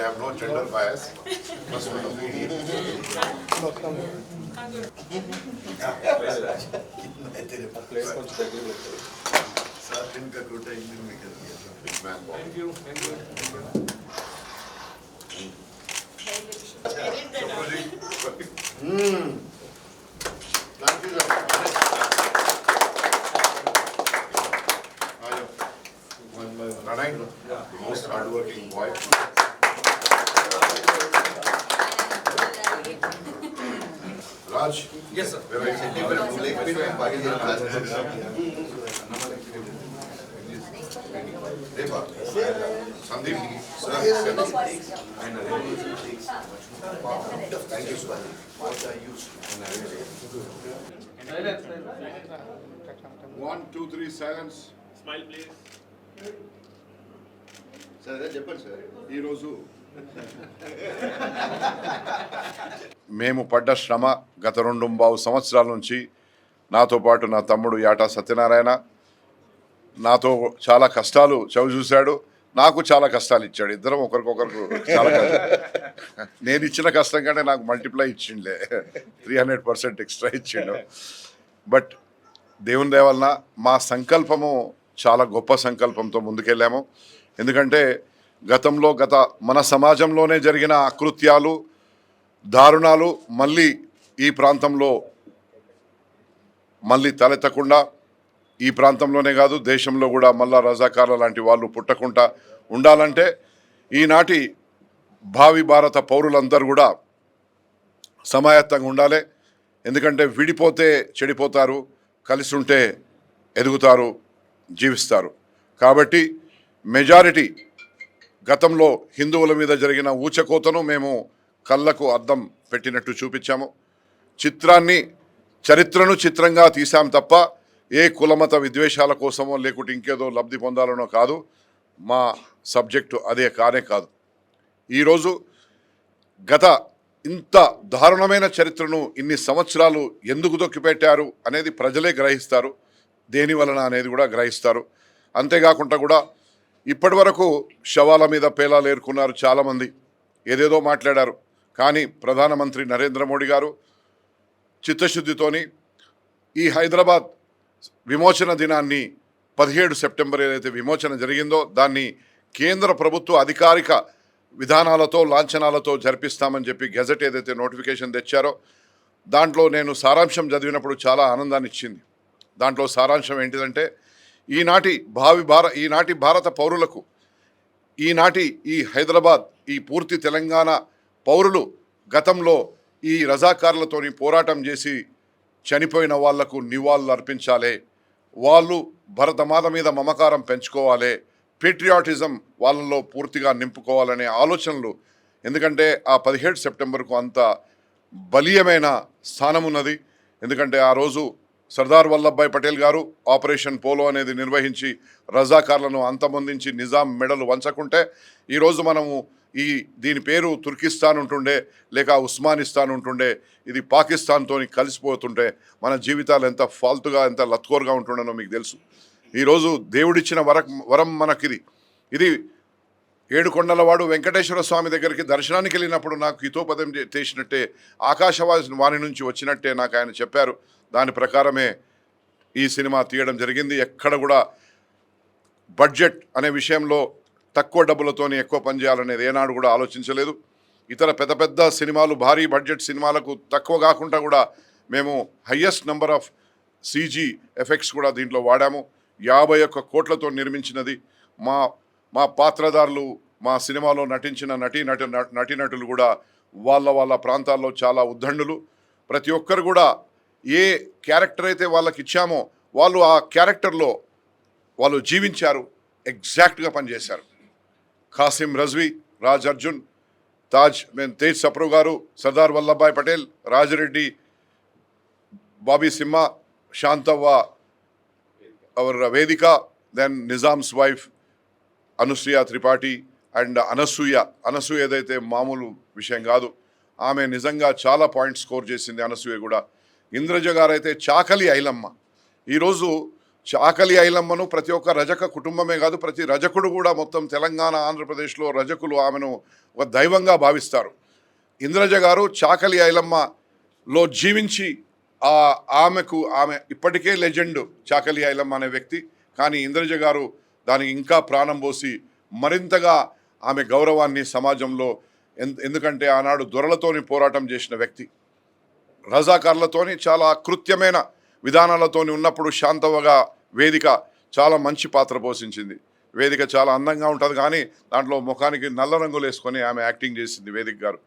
have no gender bias. Must be obedient. Big man. Thank you. Thank you, sir. Pranay, the most hardworking boy. Raj. Yes, sir. Where are you? Depa. Sandeep. Thank you, sir. One, two, three, silence. Smile, please. ఈరోజు మేము పడ్డ శ్రమ గత 2.5 సంవత్సరాల నుంచి నాతో పాటు నా తమ్ముడు యాటా సత్యనారాయణ నాతో చాలా కష్టాలు చవిచూశాడు, నాకు చాలా కష్టాలు ఇచ్చాడు. ఇద్దరం ఒకరికొకరు చాలా నేను ఇచ్చిన కష్టం కంటే నాకు మల్టిప్లై ఇచ్చిండే 300% ఎక్స్ట్రా ఇచ్చిండు. బట్ దేవుని దయ వలన మా సంకల్పము చాలా గొప్ప సంకల్పంతో ముందుకెళ్ళాము. ఎందుకంటే గతంలో మన సమాజంలోనే జరిగిన అకృత్యాలు దారుణాలు మళ్ళీ ఈ ప్రాంతంలో మళ్ళీ తలెత్తకుండా, ఈ ప్రాంతంలోనే కాదు దేశంలో కూడా మళ్ళా రజాకార్ల లాంటి వాళ్ళు పుట్టకుండా ఉండాలంటే ఈనాటి భావి భారత పౌరులందరూ కూడా సమాయత్తంగా ఉండాలి. ఎందుకంటే విడిపోతే చెడిపోతారు, కలిసి ఉంటే ఎదుగుతారు, జీవిస్తారు. కాబట్టి మెజారిటీ గతంలో హిందువుల మీద జరిగిన ఊచకోతను మేము కళ్ళకు అద్దం పెట్టినట్టు చూపించాము. చరిత్రను చిత్రంగా తీసాం తప్ప ఏ కులమత విద్వేషాల కోసమో లేకుంటే ఇంకేదో లబ్ధి పొందాలనో కాదు. మా సబ్జెక్టు అదే కాదు. ఈరోజు ఇంత దారుణమైన చరిత్రను ఇన్ని సంవత్సరాలు ఎందుకు దొక్కిపెట్టారు అనేది ప్రజలే గ్రహిస్తారు, దేని వలన అనేది కూడా గ్రహిస్తారు. అంతేకాకుండా కూడా ఇప్పటి వరకు శవాల మీద పేలాలు ఏరుకున్నారు చాలామంది, ఏదేదో మాట్లాడారు. కానీ ప్రధానమంత్రి నరేంద్ర మోడీ గారు చిత్తశుద్ధితోని ఈ హైదరాబాద్ విమోచన దినాన్ని 17 సెప్టెంబర్ ఏదైతే విమోచన జరిగిందో దాన్ని కేంద్ర ప్రభుత్వ అధికారిక విధానాలతో లాంఛనాలతో జరిపిస్తామని చెప్పి గెజెట్ ఏదైతే నోటిఫికేషన్ తెచ్చారో దాంట్లో నేను సారాంశం చదివినప్పుడు చాలా ఆనందాన్ని ఇచ్చింది. దాంట్లో సారాంశం ఏంటిదంటే ఈనాటి భారత పౌరులకు, ఈనాటి ఈ హైదరాబాద్, ఈ పూర్తి తెలంగాణ పౌరులు గతంలో ఈ రజాకారులతోని పోరాటం చేసి చనిపోయిన వాళ్లకు నివాళులు అర్పించాలి, వాళ్ళు భరతమాత మీద మమకారం పెంచుకోవాలి, పేట్రియాటిజం వాళ్ళలో పూర్తిగా నింపుకోవాలనే ఆలోచనలు. ఎందుకంటే ఆ 17 సెప్టెంబర్కు అంత బలీయమైన స్థానం ఉన్నది. ఎందుకంటే ఆ రోజు సర్దార్ వల్లభాయ్ పటేల్ గారు ఆపరేషన్ పోలో అనేది నిర్వహించి రజాకార్లను అంతమొందించి నిజాం మెడలు వంచకుంటే ఈరోజు మనము దీని పేరు తుర్కిస్తాన్ ఉంటుండే, లేక ఉస్మానిస్తాన్ ఉంటుండే, ఇది పాకిస్తాన్తో కలిసిపోతుంటే మన జీవితాలు ఎంత ఫాల్తుగా, ఎంత లత్కోర్గా ఉంటుండనో మీకు తెలుసు. ఈరోజు దేవుడిచ్చిన వరం మనకిది. ఇది ఏడుకొండలవాడు వెంకటేశ్వర స్వామి దగ్గరికి దర్శనానికి వెళ్ళినప్పుడు నాకు హితోపదం చేసినట్టే, ఆకాశవాణి నుంచి వచ్చినట్టే నాకు ఆయన చెప్పారు. దాని ప్రకారమే ఈ సినిమా తీయడం జరిగింది. ఎక్కడ కూడా బడ్జెట్ అనే విషయంలో తక్కువ డబ్బులతోని ఎక్కువ పని చేయాలనేది ఏనాడు కూడా ఆలోచించలేదు. ఇతర పెద్ద సినిమాలు, భారీ బడ్జెట్ సినిమాలకు తక్కువ కాకుండా కూడా మేము highest number of CG effects కూడా దీంట్లో వాడాము. 51 కోట్లతో నిర్మించినది. మా పాత్రధారులు, మా సినిమాలో నటించిన నటీనటులు కూడా వాళ్ళ ప్రాంతాల్లో చాలా ఉద్దండులు. ప్రతి ఒక్కరు కూడా ఏ క్యారెక్టర్ అయితే వాళ్ళకి ఇచ్చామో వాళ్ళు ఆ క్యారెక్టర్లో వాళ్ళు జీవించారు, ఎగ్జాక్ట్గా పనిచేశారు. ఖాసిం రజ్వీ, రాజ్ అర్జున్, తేజ్ సప్రు గారు, Sardar Vallabhbhai Patel, Rajireddy, Bobby Simha, Shantavva, our Vedika, then Nizam's wife Anusuya Tripathi and Anasuya ఏదైతే మామూలు విషయం కాదు, ఆమె నిజంగా చాలా పాయింట్స్ స్కోర్ చేసింది. అనసూయ కూడా. ఇంద్రజ గారు అయితే చాకలి ఐలమ్మ. ఈరోజు చాకలి ఐలమ్మను ప్రతి ఒక్క రజక కుటుంబమే కాదు, ప్రతి రజకుడు కూడా మొత్తం తెలంగాణ ఆంధ్రప్రదేశ్లో రజకులు ఆమెను ఒక దైవంగా భావిస్తారు. ఇంద్రజ గారు చాకలి ఐలమ్మలో జీవించి ఆమె ఇప్పటికే లెజెండ్ చాకలి ఐలమ్మ అనే వ్యక్తి. కానీ ఇంద్రజ గారు దానికి ఇంకా ప్రాణం పోసి మరింతగా ఆమె గౌరవాన్ని సమాజంలో, ఎందుకంటే ఆనాడు దొరలతోని పోరాటం చేసిన వ్యక్తి, రజాకార్లతోని చాలా కృత్యమైన విధానాలతోని ఉన్నప్పుడు శాంతవగా వేదిక చాలా మంచి పాత్ర పోషించింది. వేదిక చాలా అందంగా ఉంటుంది, కానీ దాంట్లో ముఖానికి నల్ల రంగులు వేసుకొని ఆమె యాక్టింగ్ చేసింది వేదిక గారు.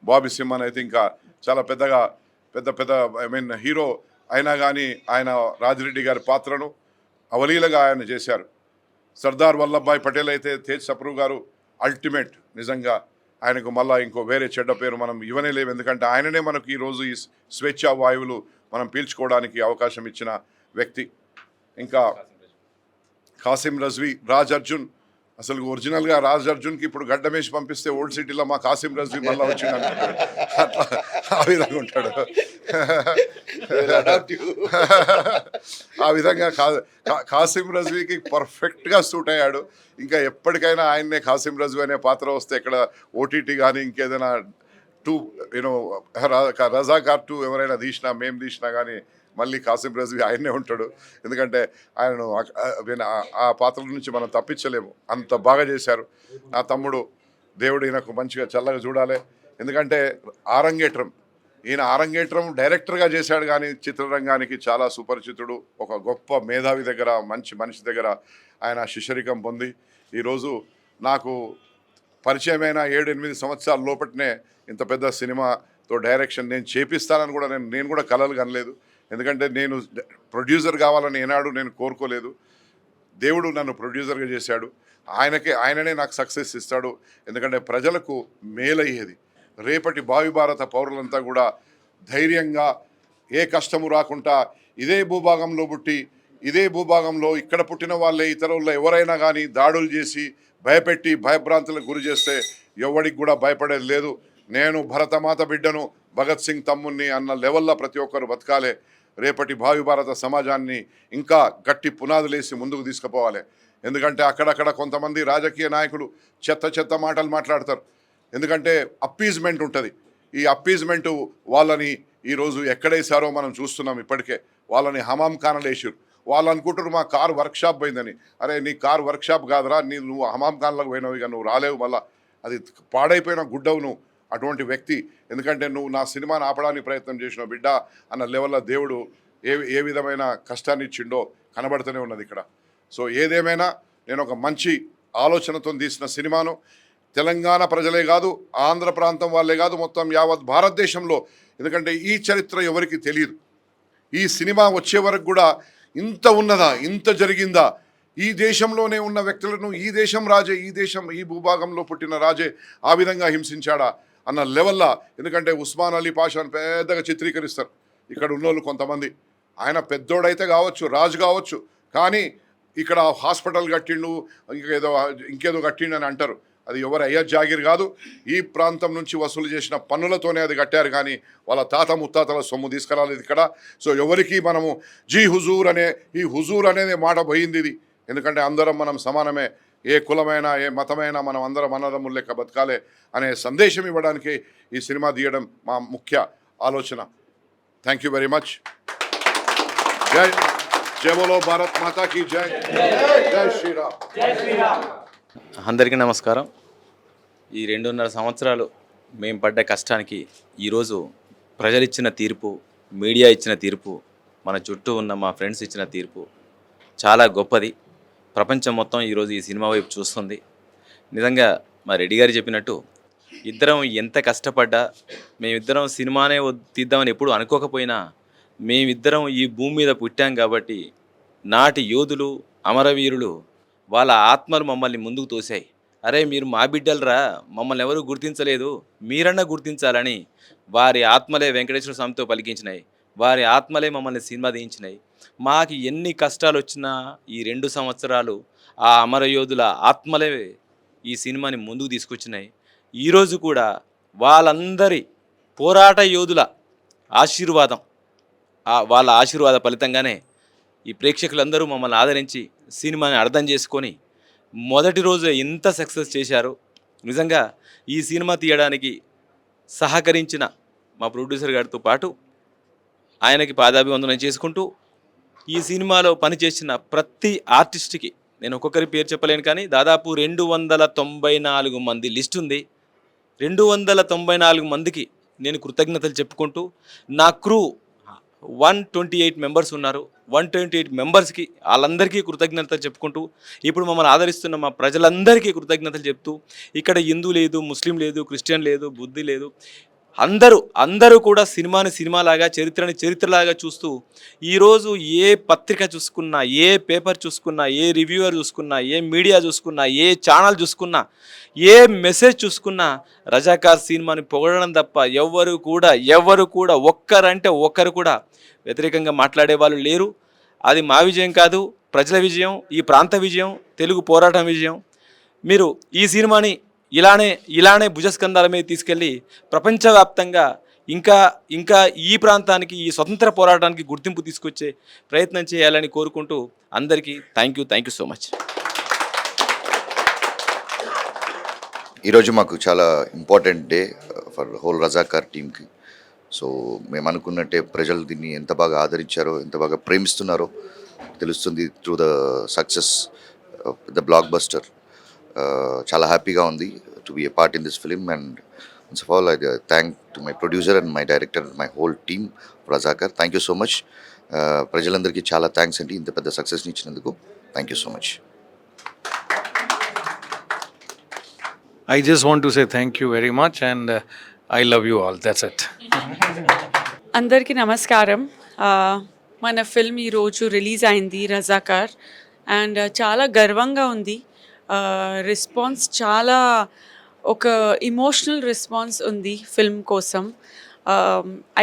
బాబీ సింహన్ అయితే ఇంకా చాలా పెద్ద హీరో అయినా కానీ ఆయన రాజిరెడ్డి గారి పాత్రను అవలీలగా ఆయన చేశారు. సర్దార్ వల్లభాయ్ పటేల్ అయితే తేజ్ సప్రు గారు అల్టిమేట్. నిజంగా ఆయనకు మళ్ళీ ఇంకో వేరే చెడ్డ పేరు మనం ఇవ్వనే లేవు, ఎందుకంటే ఆయననే మనకు ఈరోజు ఈ స్వేచ్ఛా వాయువులు మనం పీల్చుకోవడానికి అవకాశం ఇచ్చిన వ్యక్తి. ఇంకా కాసిం రజ్వీ, రాజ్ అర్జున్. అసలు ఒరిజినల్గా రాజ్ అర్జున్కి ఇప్పుడు గడ్డమేసి పంపిస్తే ఓల్డ్ సిటీలో మా కాసిం రజ్వీ మళ్ళీ వచ్చిందని అట్లా ఆ విధంగా ఉంటాడు. ఆ విధంగా కాసిం రజ్వీకి పర్ఫెక్ట్గా సూట్ అయ్యాడు. ఇంకా ఎప్పటికైనా ఆయన్నే కాసిం రజ్వీ అనే పాత్ర వస్తే ఇక్కడ ఓటీటీ కానీ ఇంకేదైనా రజాకార్ 2 ఎవరైనా తీసినా, మేము తీసినా కానీ మళ్ళీ కాసిం రజ్వీ ఆయన్నే ఉంటాడు. ఎందుకంటే ఆయనను ఆ పాత్ర నుంచి మనం తప్పించలేము, అంత బాగా చేశారు. నా తమ్ముడు దేవుడు ఈయనకు మంచిగా చల్లగా చూడాలి. ఎందుకంటే ఈయన ఆరంగేట్రం డైరెక్టర్గా చేశాడు, కానీ చిత్రరంగానికి చాలా సుపరిచితుడు. ఒక గొప్ప మేధావి దగ్గర, మంచి మనిషి దగ్గర ఆయన శిష్యరికం పొంది ఈరోజు నాకు పరిచయమైన 7-8 సంవత్సరాల లోపటినే ఇంత పెద్ద సినిమాతో డైరెక్షన్ నేను చేపిస్తానని కూడా నేను కూడా కలలు కనలేదు. ఎందుకంటే నేను ప్రొడ్యూసర్ కావాలని ఏనాడు నేను కోరుకోలేదు. దేవుడు నన్ను ప్రొడ్యూసర్గా చేశాడు. ఆయననే నాకు సక్సెస్ ఇస్తాడు. ఎందుకంటే ప్రజలకు మేలయ్యేది. రేపటి భావి భారత పౌరులంతా కూడా ధైర్యంగా, ఏ కష్టము రాకుండా, ఇదే భూభాగంలో పుట్టి ఇదే భూభాగంలో ఇక్కడ పుట్టిన వాళ్ళే ఇతరుల్లో ఎవరైనా కానీ దాడులు చేసి భయపెట్టి భయభ్రాంతులకు గురి చేస్తే ఎవరికి కూడా భయపడేది లేదు. నేను భరతమాత బిడ్డను, భగత్ సింగ్ తమ్ముణ్ణి అన్న లెవెల్లో ప్రతి ఒక్కరు బతకాలి. రేపటి భావి భారత సమాజాన్ని ఇంకా గట్టి పునాదులేసి ముందుకు తీసుకుపోవాలి. ఎందుకంటే అక్కడక్కడ కొంతమంది రాజకీయ నాయకులు చెత్త మాటలు మాట్లాడతారు. ఎందుకంటే అప్పీజ్మెంట్ ఉంటుంది. ఈ అప్పీజ్మెంటు వాళ్ళని ఈరోజు ఎక్కడేసారో మనం చూస్తున్నాం. ఇప్పటికే వాళ్ళని హమాం ఖానాలు వేసారు. వాళ్ళు అనుకుంటారు మా కారు వర్క్షాప్ పోయిందని. అరే నీ కారు వర్క్షాప్ కాదురా, నువ్వు హమాం ఖాన్లకు పోయినావు, ఇక నువ్వు రాలేవు, మళ్ళీ అది పాడైపోయిన గుడ్డవు నువ్వు అటువంటి వ్యక్తి. ఎందుకంటే నువ్వు నా సినిమాని ఆపడానికి ప్రయత్నం చేసిన బిడ్డ అన్న లెవెల్లో దేవుడు ఏ విధమైన కష్టాన్ని ఇచ్చిండో కనబడుతూనే ఉన్నది ఇక్కడ. సో ఏదేమైనా నేను ఒక మంచి ఆలోచనతో తీసిన సినిమాను తెలంగాణ ప్రజలే కాదు, ఆంధ్ర ప్రాంతం వాళ్ళే కాదు, మొత్తం యావత్ భారతదేశంలో, ఎందుకంటే ఈ చరిత్ర ఎవరికి తెలియదు. ఈ సినిమా వచ్చే వరకు కూడా ఇంత ఉన్నదా, ఇంత జరిగిందా, ఈ దేశంలోనే ఉన్న వ్యక్తులను ఈ దేశం రాజే, ఈ భూభాగంలో పుట్టిన రాజే ఆ విధంగా హింసించాడా అన్న లెవెల్లా. ఎందుకంటే ఉస్మాన్ అలీ పాషాను పెద్దగా చిత్రీకరిస్తారు ఇక్కడ ఉన్నోళ్ళు కొంతమంది. ఆయన పెద్దోడైతే కావచ్చు, రాజు కావచ్చు, కానీ ఇక్కడ హాస్పిటల్ కట్టిండు, ఇంకేదో కట్టిండు అని అంటారు. అది ఎవరు అయ్యా జాగిర్ కాదు. ఈ ప్రాంతం నుంచి వసూలు చేసిన పన్నులతోనే అది కట్టారు, కానీ వాళ్ళ తాత ముత్తాతల సొమ్ము తీసుకురాలేదు ఇక్కడ. సో ఎవరికి మనము జీ హుజూర్ ఈ హుజూర్ అనేది మాట పోయింది ఇది. ఎందుకంటే అందరం మనం సమానమే, ఏ కులమైనా ఏ మతమైనా మనం అందరం అన్నదమ్ముల లెక్క బతకాలే అనే సందేశం ఇవ్వడానికి ఈ సినిమా తీయడం మా ముఖ్య ఆలోచన. Thank you very much. జై బోలో భారత్ మాతాకి జై. జై శ్రీరామ్. అందరికీ నమస్కారం. ఈ 2.5 సంవత్సరాలు మేము పడ్డ కష్టానికి ఈరోజు ప్రజలు ఇచ్చిన తీర్పు, మీడియా ఇచ్చిన తీర్పు, మన చుట్టూ ఉన్న మా ఫ్రెండ్స్ ఇచ్చిన తీర్పు చాలా గొప్పది. ప్రపంచం మొత్తం ఈరోజు ఈ సినిమా వైపు చూస్తుంది. నిజంగా మా రెడ్డి గారు చెప్పినట్టు ఇద్దరం ఎంత కష్టపడ్డా, మేమిద్దరం సినిమానే తీద్దామని ఎప్పుడు అనుకోకపోయినా, మేమిద్దరం ఈ భూమి మీద పుట్టాం కాబట్టి నాటి యోధులు, అమరవీరులు వాళ్ళ ఆత్మలు మమ్మల్ని ముందుకు తోశాయి. అరే మీరు మా బిడ్డలరా, మమ్మల్ని ఎవరు గుర్తించలేదు, మీరన్నా గుర్తించాలని వారి ఆత్మలే వెంకటేశ్వర స్వామితో పలికించినాయి. వారి ఆత్మలే మమ్మల్ని సినిమా తీయించినాయి. మాకు ఎన్ని కష్టాలు వచ్చినా ఈ 2 సంవత్సరాలు ఆ అమరయోధుల ఆత్మలే ఈ సినిమాని ముందుకు తీసుకొచ్చినాయి. ఈరోజు కూడా వాళ్ళందరి పోరాట యోధుల ఆశీర్వాదం, వాళ్ళ ఆశీర్వాద ఫలితంగానే ఈ ప్రేక్షకులందరూ మమ్మల్ని ఆదరించి సినిమాని అర్థం చేసుకొని మొదటి రోజు ఇంత సక్సెస్ చేశారు. నిజంగా ఈ సినిమా తీయడానికి సహకరించిన మా ప్రొడ్యూసర్ గారితో పాటు ఆయనకి పాదాభివందనం చేసుకుంటూ ఈ సినిమాలో పనిచేసిన ప్రతి ఆర్టిస్ట్కి నేను ఒక్కొక్కరి పేరు చెప్పలేను, కానీ దాదాపు 294 మంది లిస్ట్ ఉంది. 294 మందికి నేను కృతజ్ఞతలు చెప్పుకుంటూ, నా క్రూ 128 మెంబర్స్ ఉన్నారు. 128 మెంబర్స్కి వాళ్ళందరికీ కృతజ్ఞతలు చెప్పుకుంటూ, ఇప్పుడు మమ్మల్ని ఆదరిస్తున్న మా ప్రజలందరికీ కృతజ్ఞతలు చెప్తూ, ఇక్కడ హిందూ లేదు, ముస్లిం లేదు, క్రిస్టియన్ లేదు, బుద్ధి లేదు, అందరూ కూడా సినిమాని సినిమాలాగా, చరిత్రని చరిత్రలాగా చూస్తూ ఈరోజు ఏ పత్రిక చూసుకున్నా, ఏ పేపర్ చూసుకున్నా, ఏ రివ్యూవర్ చూసుకున్నా, ఏ మీడియా చూసుకున్నా, ఏ ఛానల్ చూసుకున్నా, ఏ మెసేజ్ చూసుకున్నా రజాకార్ సినిమాని పొగడడం తప్ప ఎవరు కూడా ఒక్కరంటే ఒక్కరు కూడా వ్యతిరేకంగా మాట్లాడే వాళ్ళు లేరు. అది మా విజయం కాదు, ప్రజల విజయం, ఈ ప్రాంత విజయం, తెలుగు పోరాటం విజయం. మీరు ఈ సినిమాని ఇలానే భుజస్కంధాల మీద తీసుకెళ్ళి ప్రపంచవ్యాప్తంగా ఇంకా ఈ ప్రాంతానికి, ఈ స్వతంత్ర పోరాటానికి గుర్తింపు తీసుకొచ్చే ప్రయత్నం చేయాలని కోరుకుంటూ అందరికీ థ్యాంక్ యూ సో మచ్. ఈరోజు మాకు చాలా important day for whole Razakar టీమ్కి. సో మేము అనుకున్నట్టే ప్రజలు దీన్ని ఎంత బాగా ఆదరించారో, ఎంత బాగా ప్రేమిస్తున్నారో తెలుస్తుంది through the success the block buster. చాలా హ్యాపీగా ఉంది to be a part in this film. And first of all I thank to my producer and my director, my whole team Razakar. Thank you so much. ప్రజలందరికీ చాలా thanks అండి ఇంత పెద్ద సక్సెస్ని ఇచ్చినందుకు. Thank you so much. I just want to say thank you very much and I love you all. That's it. అందరికీ నమస్కారం. మన ఫిల్మ్ ఈరోజు రిలీజ్ అయింది రజాకార్, అండ్ చాలా గర్వంగా ఉంది. రెస్పాన్స్ చాలా ఒక ఇమోషనల్ రెస్పాన్స్ ఉంది ఫిల్మ్ కోసం.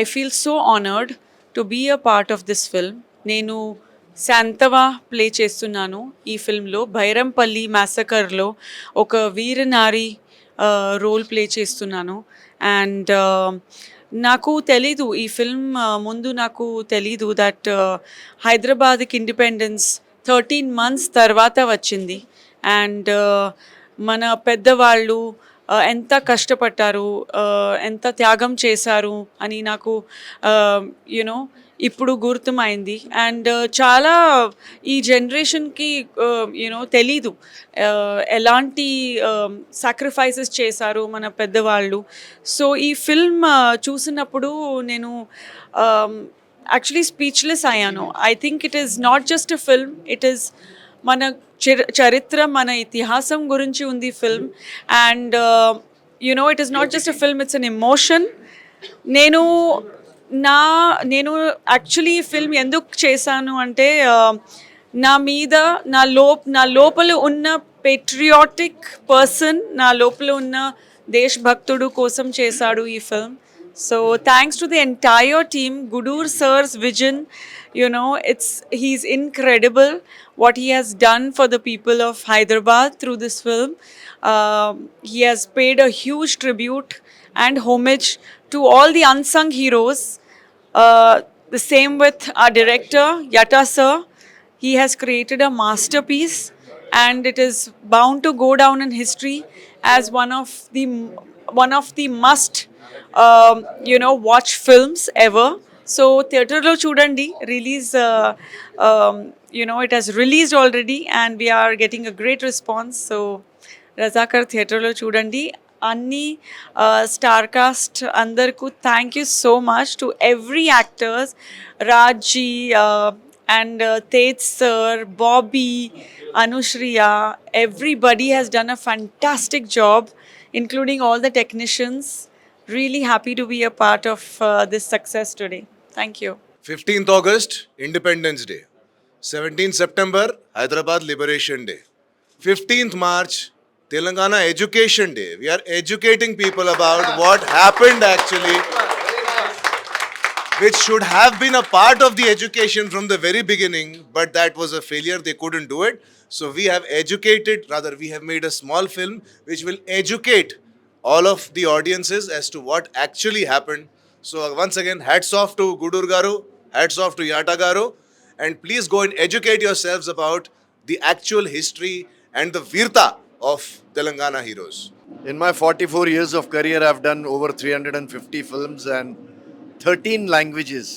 I feel so honoured to be a part of this film. నేను శాంతవా ప్లే చేస్తున్నాను ఈ ఫిల్మ్లో. బైరంపల్లి మ్యాసకర్లో ఒక వీరనారి రోల్ ప్లే చేస్తున్నాను. అండ్ నాకు తెలీదు ఈ ఫిల్మ్ ముందు నాకు తెలీదు దట్ హైదరాబాద్కి ఇండిపెండెన్స్ 13 months తర్వాత వచ్చింది. అండ్ మన పెద్దవాళ్ళు ఎంత కష్టపడ్డారు, ఎంత త్యాగం చేశారు అని నాకు ఇప్పుడు గుర్తుమైంది. అండ్ చాలా ఈ జనరేషన్కి తెలీదు ఎలాంటి సాక్రిఫైసెస్ చేశారు మన పెద్దవాళ్ళు. సో ఈ ఫిల్మ్ చూసినప్పుడు నేను యాక్చువల్లీ స్పీచ్లెస్ అయ్యాను. I think it is not just a film, it is మన చరిత్ర, మన ఇతిహాసం గురించి ఉంది film. And it is not just a film, it's an emotion. నేను యాక్చువల్లీ ఈ ఫిల్మ్ ఎందుకు చేశాను అంటే నా లోపల ఉన్న పేట్రియాటిక్ పర్సన్, నా లోపల ఉన్న దేశభక్తుడు కోసం చేశాడు ఈ film. So thanks to the entire team, Gudur sir's vision, he's incredible what he has done for the people of Hyderabad through this film. He has paid a huge tribute and homage to all the unsung heroes. The same with our director, Yatta sir. He has created a masterpiece and it is bound to go down in history as one of the must watch films ever. So theatre lo chudandi, release it has released already and we are getting a great response. So Razakar theatre lo chudandi. Anni star cast andarku thank you so much to every actors, Raji and Tej sir, Bobby, Anushriya, everybody has done a fantastic job, including all the technicians. Really happy to be a part of this success today. Thank you. 15th August, Independence Day. 17th September, Hyderabad Liberation Day. 15th March, Telangana Education Day. We are educating people about what happened actually, which should have been a part of the education from the very beginning, but that was a failure. They couldn't do it. So we have we have made a small film which will educate all of the audiences as to what actually happened. So once again, hats off to Gudur Garu, hats off to Yatta Garu, and please go and educate yourselves about the actual history and the virta of Telangana heroes. In my 44 years of career, I've done over 350 films and 13 languages.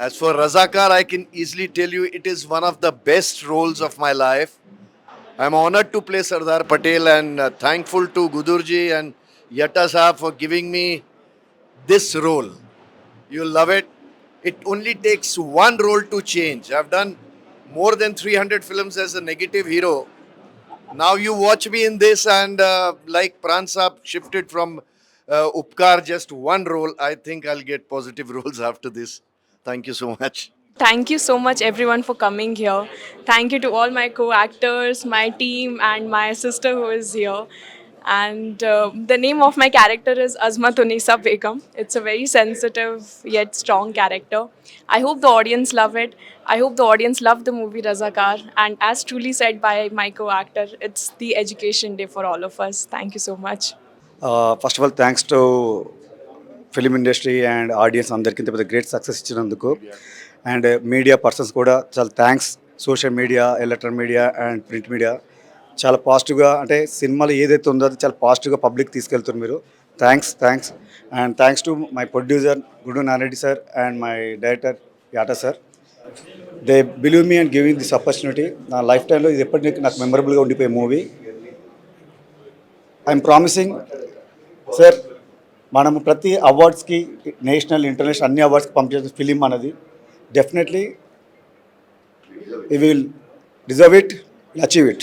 As for Razakar, I can easily tell you it is one of the best roles of my life. I'm honored to play Sardar Patel and thankful to Gudurji and Yatta Saab for giving me this role. You'll love it. It only takes one role to change. I've done more than 300 films as a negative hero. Now you watch me in this and like Pran Saab shifted from Upkar, just one role. I think I'll get positive roles after this. Thank you so much. Thank you so much, everyone, for coming here. Thank you to all my co-actors, my team, and my sister who is here. And the name of my character is Azmat Unisa Begum. It's a very sensitive yet strong character. I hope the audience love it. I hope the audience love the movie Razakar. And as truly said by my co-actor, it's the education day for all of us. Thank you so much. First of all thanks to film industry and audience అందరికీ ఇంత పెద్ద great success ఇచ్చినందుకు, and media persons కూడా చాలా thanks. Social media, electronic media and print media చాలా పాజిటివ్గా, అంటే సినిమాలో ఏదైతే ఉందో అది చాలా పాజిటివ్గా పబ్లిక్ తీసుకెళ్తున్నారు మీరు. Thanks. And thanks to my producer Gudu Nareddy sir and my director Yata sir. They believe me and giving this opportunity. నా లైఫ్ టైంలో ఇది ఎప్పటికీ నాకు మెమరబుల్గా ఉండిపోయే మూవీ. ఐఎమ్ ప్రామిసింగ్ సార్, మనము ప్రతి అవార్డ్స్కి, నేషనల్, ఇంటర్నేషనల్ అన్ని అవార్డ్స్కి పంపించే ఫిలిం అన్నది definitely we will deserve it, we'll achieve it.